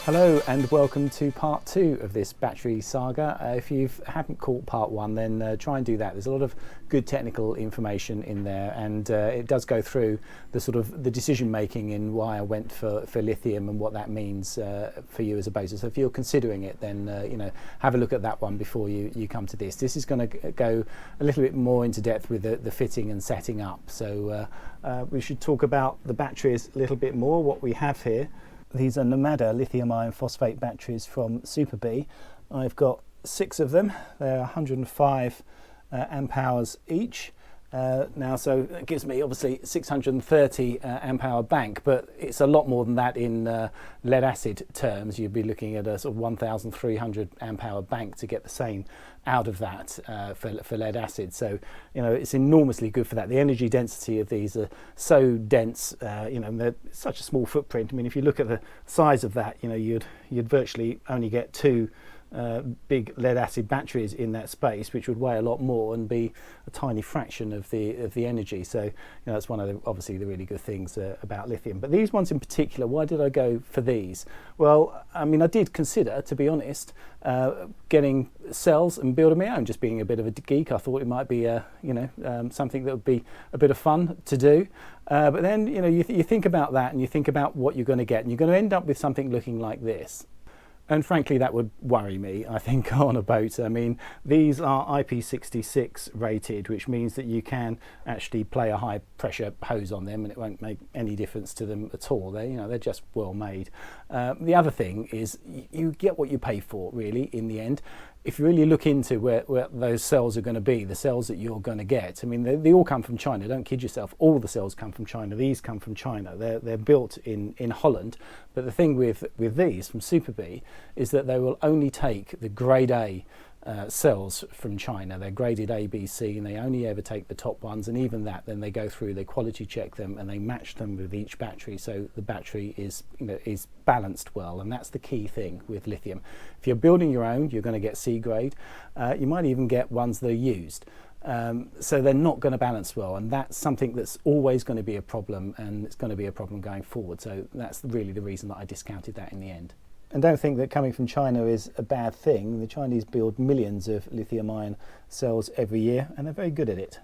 Hello and welcome to part 2 of this battery saga. If you haven't caught part 1, then try and do that. There's a lot of good technical information in there, and it does go through the sort of the decision making in why I went for lithium and what that means for you as a basis. So if you're considering it, then have a look at that one before you come to this. This is going to go a little bit more into depth with the fitting and setting up. So we should talk about the batteries a little bit more, what we have here. These are Nomada lithium iron phosphate batteries from Super B. I've got 6 of them. They're 105 amp hours each. Now, so it gives me obviously 630 amp hour bank, but it's a lot more than that in lead acid terms. You'd be looking at a sort of 1,300 amp hour bank to get the same out of that for lead acid. So it's enormously good for that. The energy density of these are so dense. They're such a small footprint. I mean, if you look at the size of that, you'd virtually only get 2 big lead acid batteries in that space, which would weigh a lot more and be a tiny fraction of the energy. So that's one of obviously the really good things about lithium. But these ones in particular, why did I go for these? Well, I mean, I did consider, to be honest, getting cells and building my own. Just being a bit of a geek, I thought it might be something that would be a bit of fun to do. But then you think about that and you think about what you're going to get, and you're going to end up with something looking like this. And frankly, that would worry me, I think, on a boat. I mean, these are IP66 rated, which means that you can actually play a high pressure hose on them and it won't make any difference to them at all. They're just well made. The other thing is you get what you pay for, really, in the end. If you really look into where those cells are going to be, the cells that you're going to get, I mean, they all come from China. Don't kid yourself. All the cells come from China. These come from China. They're built in Holland. But the thing with these from Super B is that they will only take the grade A cells from China. They're graded A, B, C, and they only ever take the top ones, and even that, then they go through, they quality check them, and they match them with each battery, so the battery is balanced well, and that's the key thing with lithium. If you're building your own, you're going to get C grade. You might even get ones that are used. So they're not going to balance well, and that's something that's always going to be a problem, and it's going to be a problem going forward. So that's really the reason that I discounted that in the end. And don't think that coming from China is a bad thing. The Chinese build millions of lithium ion cells every year, and they're very good at it.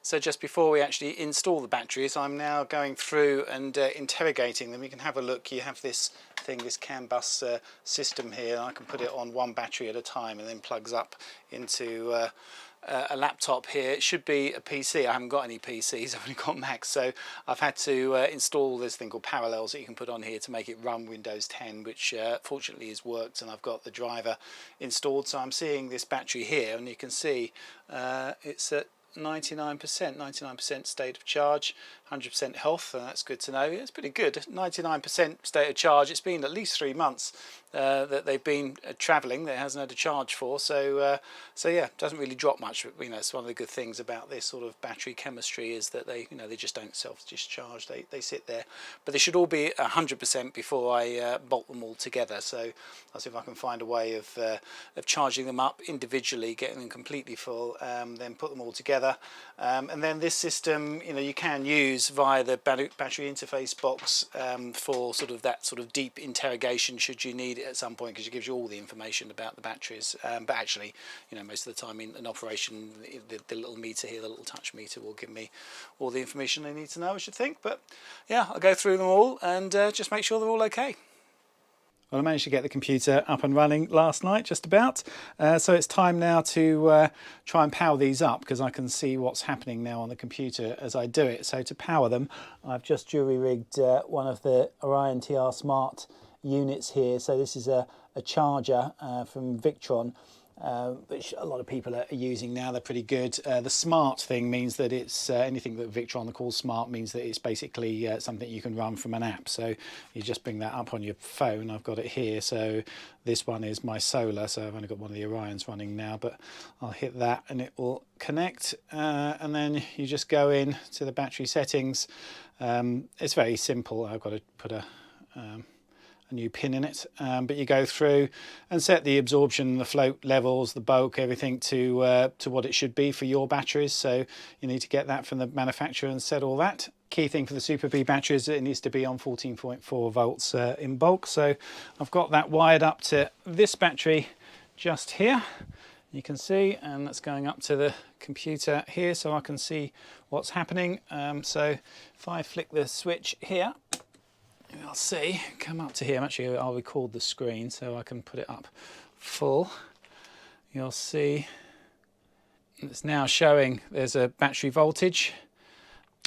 So just before we actually install the batteries, I'm now going through and interrogating them. You can have a look. You have this thing, this CAN bus system here. I can put it on one battery at a time and then plugs up into a laptop here. It should be a PC. I haven't got any PCs, I've only got Macs, so I've had to install this thing called Parallels that you can put on here to make it run Windows 10, which fortunately has worked, and I've got the driver installed. So I'm seeing this battery here, and you can see it's at 99% state of charge, 100% health, and that's good to know. It's pretty good. 99% state of charge. It's been at least 3 months that they've been travelling. That hasn't had a charge for. So yeah, it doesn't really drop much. It's one of the good things about this sort of battery chemistry is that they just don't self-discharge. They sit there, but they should all be 100% before I bolt them all together. So I'll see if I can find a way of charging them up individually, getting them completely full, then put them all together. And then this system, you can use via the battery interface box for that sort of deep interrogation should you need it at some point, because it gives you all the information about the batteries. But actually, most of the time in operation, the little meter here, the little touch meter, will give me all the information I need to know, I should think. But yeah, I'll go through them all and just make sure they're all okay. Well, I managed to get the computer up and running last night, just about. So it's time now to try and power these up, because I can see what's happening now on the computer as I do it. So to power them, I've just jury-rigged one of the Orion TR Smart units here. So this is a charger from Victron, which a lot of people are using now. They're pretty good. The smart thing means that it's anything that Victron calls smart means that it's basically something you can run from an app. So you just bring that up on your phone. I've got it here. So this one is my solar. So I've only got one of the Orions running now, but I'll hit that and it will connect. And then you just go in to the battery settings. It's very simple. I've got to put a new pin in it, but you go through and set the absorption, the float levels, the bulk, everything to what it should be for your batteries. So you need to get that from the manufacturer and set all that. key thing for the Super B battery is that it needs to be on 14.4 volts in bulk. So I've got that wired up to this battery just here, you can see, and that's going up to the computer here so I can see what's happening. So if I flick the switch here, you'll see, come up to here. Actually, I'll record the screen so I can put it up full. You'll see it's now showing there's a battery voltage.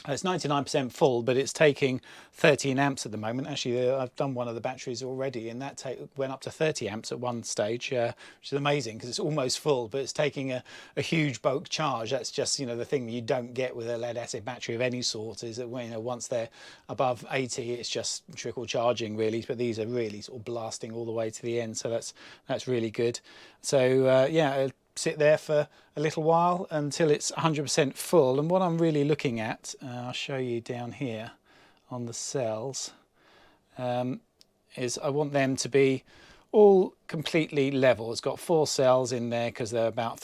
It's 99% full, but it's taking 13 amps at the moment. Actually, I've done one of the batteries already, and that went up to 30 amps at one stage, which is amazing because it's almost full, but it's taking a huge bulk charge. That's just, you know, the thing you don't get with a lead acid battery of any sort is that when, you know, once they're above 80, it's just trickle charging really. But these are really sort of blasting all the way to the end, so that's really good. So yeah. Sit there for a little while until it's 100% full, and what I'm really looking at, I'll show you down here on the cells, is I want them to be all completely level. It's got 4 cells in there because they're about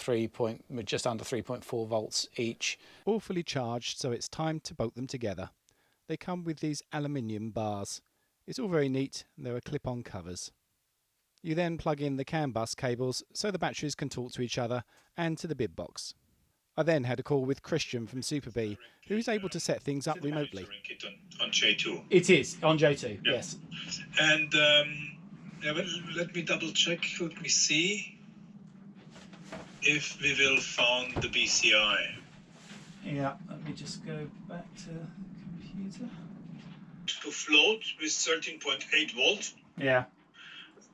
just under 3.4 volts each. All fully charged, so it's time to bolt them together. They come with these aluminium bars. It's all very neat, and there are clip-on covers. You then plug in the CAN bus cables so the batteries can talk to each other and to the bib box. I then had a call with Christian from Super B, who is able to set things up remotely. On J2. It is on J2, yeah. Yes. And yeah, but let me double check. Let me see if we will found the BCI. Yeah, let me just go back to the computer. To float with 13.8 volts. Yeah.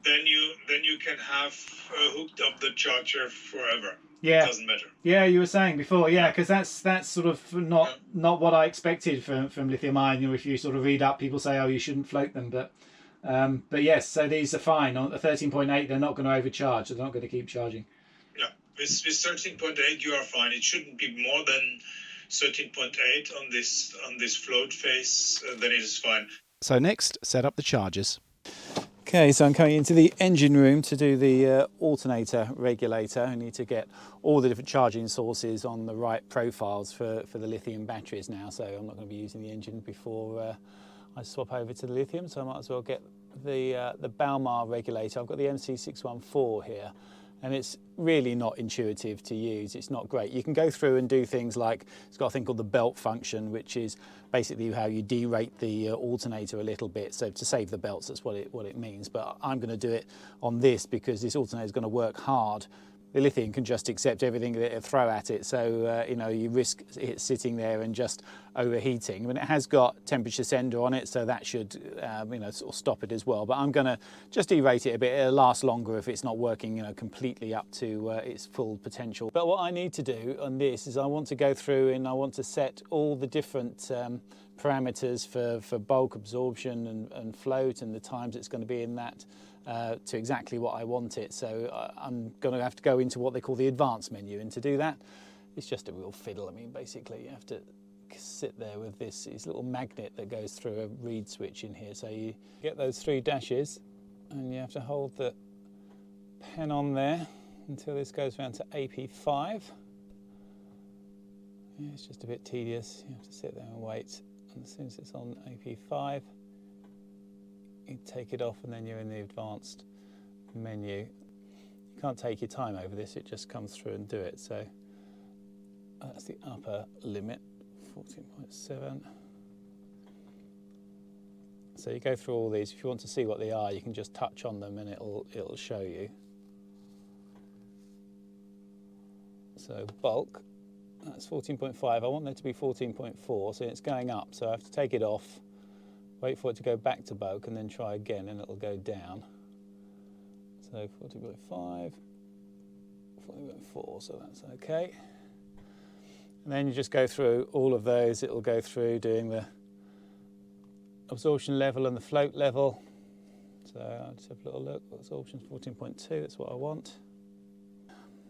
Then you can have hooked up the charger forever. Yeah. Doesn't matter. Yeah, you were saying before, yeah, because that's sort of not what I expected from lithium ion. You know, if you sort of read up, people say, oh, you shouldn't float them, but yes, so these are fine. On the 13.8, they're not going to overcharge, so they're not going to keep charging. Yeah, with 13.8 you are fine. It shouldn't be more than 13.8 on this float phase. Then it is fine. So next, set up the chargers. Okay, so I'm coming into the engine room to do the alternator regulator. I need to get all the different charging sources on the right profiles for the lithium batteries now, so I'm not going to be using the engine before I swap over to the lithium, so I might as well get the Balmar regulator. I've got the MC614 here, and it's really not intuitive to use. It's not great. You can go through and do things like, it's got a thing called the belt function, which is basically how you derate the alternator a little bit. So to save the belts, that's what it means. But I'm going to do it on this because this alternator is going to work hard. The lithium can just accept everything that it throw at it, so you know, you risk it sitting there and just overheating. I mean, it has got temperature sender on it, so that should you know, sort of stop it as well. But I'm going to just derate it a bit. It'll last longer if it's not working, you know, completely up to its full potential. But what I need to do on this is I want to go through and I want to set all the different parameters for bulk absorption and float and the times it's going to be in that. To exactly what I want it. So I'm going to have to go into what they call the advanced menu, and to do that it's just a real fiddle. I mean, basically you have to sit there with this little magnet that goes through a reed switch in here. So you get those 3 dashes and you have to hold the pen on there until this goes around to AP5. Yeah, it's just a bit tedious. You have to sit there and wait, and as soon as it's on AP5 you take it off and then you're in the advanced menu. You can't take your time over this, it just comes through and do it. So that's the upper limit, 14.7. So you go through all these. If you want to see what they are, you can just touch on them and it'll show you. So bulk, that's 14.5. I want there to be 14.4, so it's going up, so I have to take it off, wait for it to go back to bulk and then try again and it'll go down. So 14.5, 14.4, so that's okay. And then you just go through all of those. It'll go through doing the absorption level and the float level. So I'll just have a little look. Absorption's 14.2, that's what I want.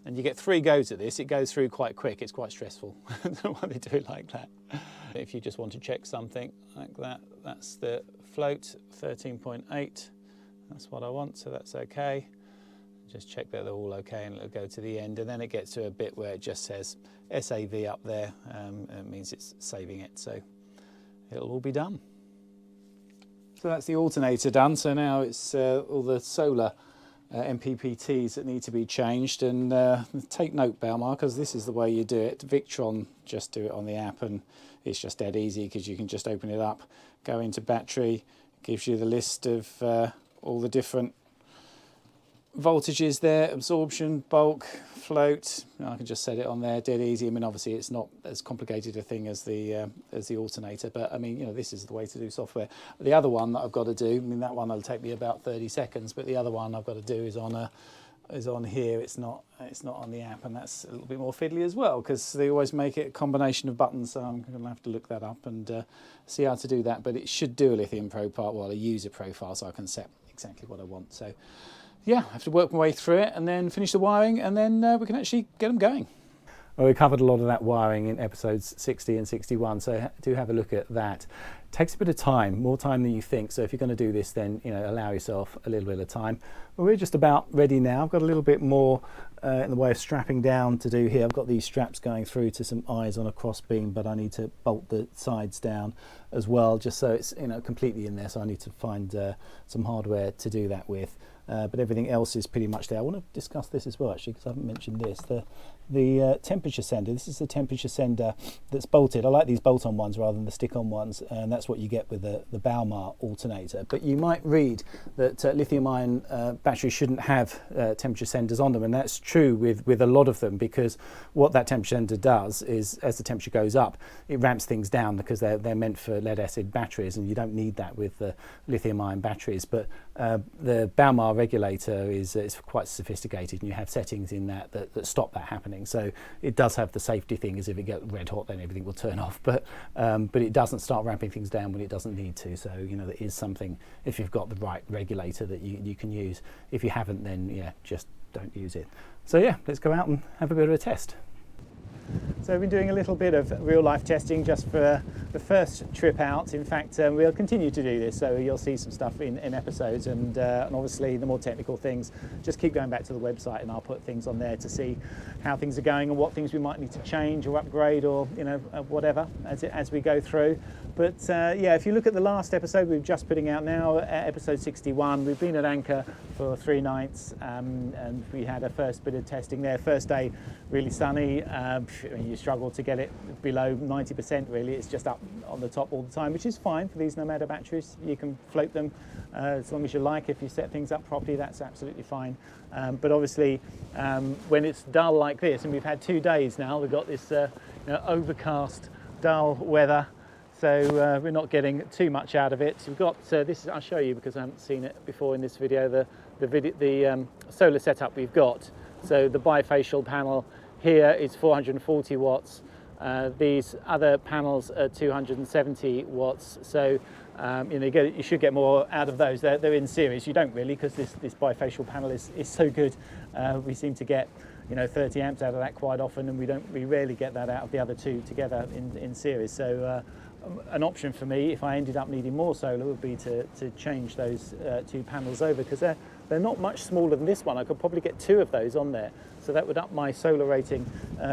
And you get 3 goes at this. It goes through quite quick. It's quite stressful. I don't know why they do it like that. If you just want to check something like that, that's the float, 13.8. That's what I want, so that's okay. Just check that they're all okay and it'll go to the end. And then it gets to a bit where it just says SAV up there. It means it's saving it, so it'll all be done. So that's the alternator done. So now it's all the solar MPPTs that need to be changed. And take note, Balmar, because this is the way you do it. Victron, just do it on the app, and it's just dead easy because you can just open it up, go into battery, gives you the list of all the different voltages there, absorption, bulk, float. I can just set it on there, dead easy. I mean, obviously it's not as complicated a thing as the alternator, but I mean, you know, this is the way to do software. The other one that I've got to do, I mean, that one will take me about 30 seconds, but the other one I've got to do is on here. It's not on the app, and that's a little bit more fiddly as well because they always make it a combination of buttons. So I'm going to have to look that up and see how to do that. But it should do a lithium profile, well, a user profile, so I can set exactly what I want. So yeah, I have to work my way through it and then finish the wiring, and then we can actually get them going. Well, we covered a lot of that wiring in episodes 60 and 61, so do have a look at that. It takes a bit of time, more time than you think, so if you're going to do this, then allow yourself a little bit of time. Well, we're just about ready now. I've got a little bit more in the way of strapping down to do here. I've got these straps going through to some eyes on a cross beam, but I need to bolt the sides down as well, just so it's completely in there, so I need to find some hardware to do that with. But everything else is pretty much there. I want to discuss this as well, actually, because I haven't mentioned this. The temperature sender. This is the temperature sender that's bolted. I like these bolt-on ones rather than the stick-on ones, and that's what you get with the Balmar alternator. But you might read that lithium-ion batteries shouldn't have temperature senders on them, and that's true with a lot of them, because what that temperature sender does is, as the temperature goes up, it ramps things down because they're meant for lead-acid batteries, and you don't need that with the lithium-ion batteries. But the Balmar regulator is quite sophisticated, and you have settings in that stop that happening. So it does have the safety thing, as if it gets red hot then everything will turn off, but it doesn't start ramping things down when it doesn't need to. So there is something, if you've got the right regulator, that you can use. If you haven't, then yeah, just don't use it. So yeah, let's go out and have a bit of a test. So I've been doing a little bit of real-life testing just for the first trip out. In fact, we'll continue to do this, so you'll see some stuff in episodes, and obviously the more technical things, just keep going back to the website, and I'll put things on there to see how things are going and what things we might need to change or upgrade, or whatever as we go through. But yeah, if you look at the last episode we're just putting out now, episode 61, we've been at anchor for 3 nights, and we had a first bit of testing there. First day, really sunny. You struggle to get it below 90% really. It's just up on the top all the time, which is fine for these Nomada batteries. You can float them as long as you like. If you set things up properly, that's absolutely fine. But obviously when it's dull like this, and we've had 2 days now, we've got this overcast, dull weather, so we're not getting too much out of it. So we've got this. I'll show you because I haven't seen it before in this video. The solar setup we've got. So the bifacial panel here is 440 watts. These other panels are 270 watts. So you should get more out of those. They're in series. You don't really, because this bifacial panel is so good. We seem to get 30 amps out of that quite often, and we rarely get that out of the other two together in series. So an option for me, if I ended up needing more solar, would be to change those 2 panels over, because they're not much smaller than this one. I could probably get 2 of those on there, so that would up my solar rating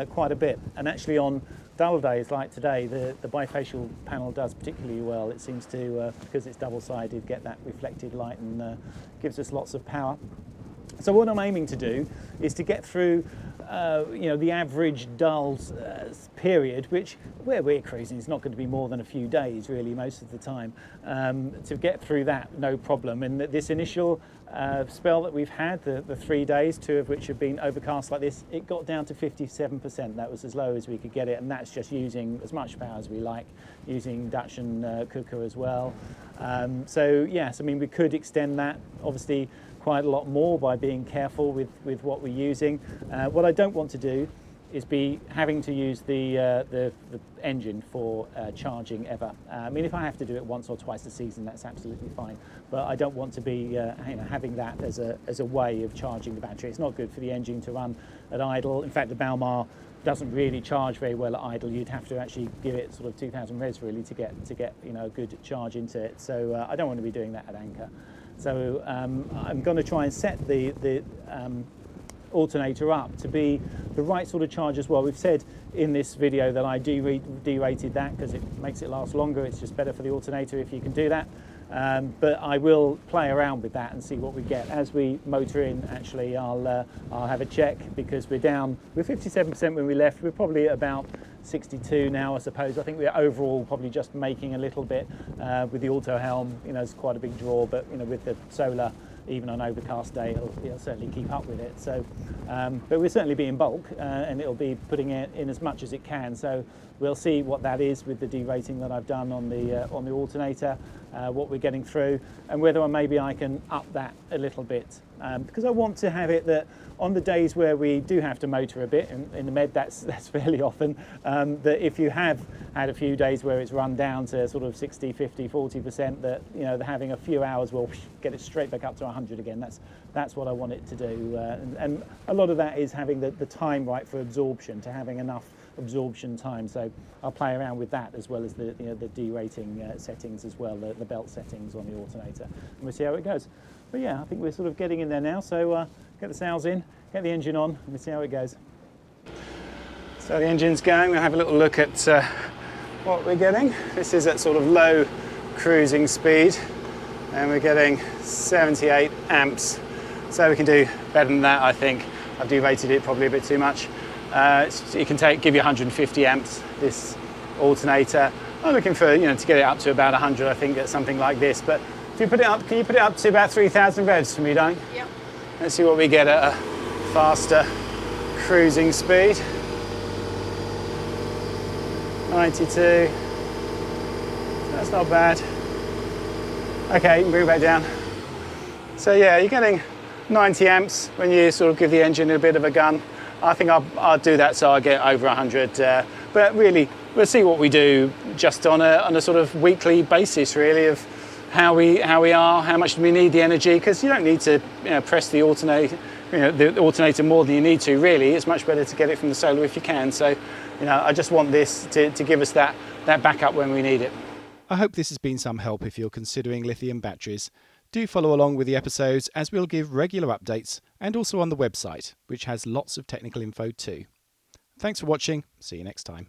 quite a bit. And actually on dull days like today, the bifacial panel does particularly well. It seems to, because it's double-sided, get that reflected light and gives us lots of power. So what I'm aiming to do is to get through the average dull period, where we're cruising is not going to be more than a few days really most of the time, to get through that no problem. And this initial spell that we've had, the 3 days, 2 of which have been overcast like this, it got down to 57%. That was as low as we could get it, and that's just using as much power as we like, using induction cooker as well. So yes, I mean, we could extend that obviously quite a lot more by being careful with what we're using. What I don't want to do is be having to use the engine for charging ever. I mean, if I have to do it once or twice a season, that's absolutely fine. But I don't want to be having that as a way of charging the battery. It's not good for the engine to run at idle. In fact, the Balmar doesn't really charge very well at idle. You'd have to actually give it sort of 2000 revs really to get a good charge into it. So I don't want to be doing that at anchor. So I'm going to try and set the alternator up to be the right sort of charge as well. We've said in this video that I derated that because it makes it last longer. It's just better for the alternator if you can do that. But I will play around with that and see what we get. As we motor in, actually, I'll have a check, because we're 57% when we left. We're probably at about 62 now, I suppose. I think we're overall probably just making a little bit with the auto helm. You know, it's quite a big draw, but you know, with the solar, even on overcast day, it'll certainly keep up with it. So, but we'll certainly be in bulk, and it'll be putting it in as much as it can. So we'll see what that is with the derating that I've done on the alternator, what we're getting through, and whether maybe I can up that a little bit, because I want to have it that on the days where we do have to motor a bit in the med, that's fairly often, that if you have had a few days where it's run down to sort of 60, 50, 40%, that you know, having a few hours will get it straight back up to 100 again. That's what I want it to do, and a lot of that is having the time right for absorption, to having enough absorption time. So I'll play around with that, as well as the derating settings as well, the belt settings on the alternator, and we'll see how it goes. But yeah, I think we're sort of getting in there now. So get the sails in, get the engine on, and we'll see how it goes. So the engine's going. We'll have a little look at what we're getting. This is at sort of low cruising speed, and we're getting 78 amps. So we can do better than that, I think. I've derated it probably a bit too much. It can give you 150 amps, this alternator. I'm looking for, you know, to get it up to about 100, I think, at something like this. But if you put it up, can you put it up to about 3,000 revs for me, Don? Yep. Let's see what we get at a faster cruising speed. 92. That's not bad. Okay, you can bring it back down. So yeah, you're getting 90 amps when you sort of give the engine a bit of a gun. I think I'll do that so I get over 100. But really, we'll see what we do just on a sort of weekly basis, really, of how we are, how much do we need the energy, because you don't need to press the alternator, the alternator more than you need to, really. It's much better to get it from the solar if you can. So, I just want this to give us that backup when we need it. I hope this has been some help if you're considering lithium batteries. Do follow along with the episodes, as we'll give regular updates, and also on the website, which has lots of technical info too. Thanks for watching. See you next time.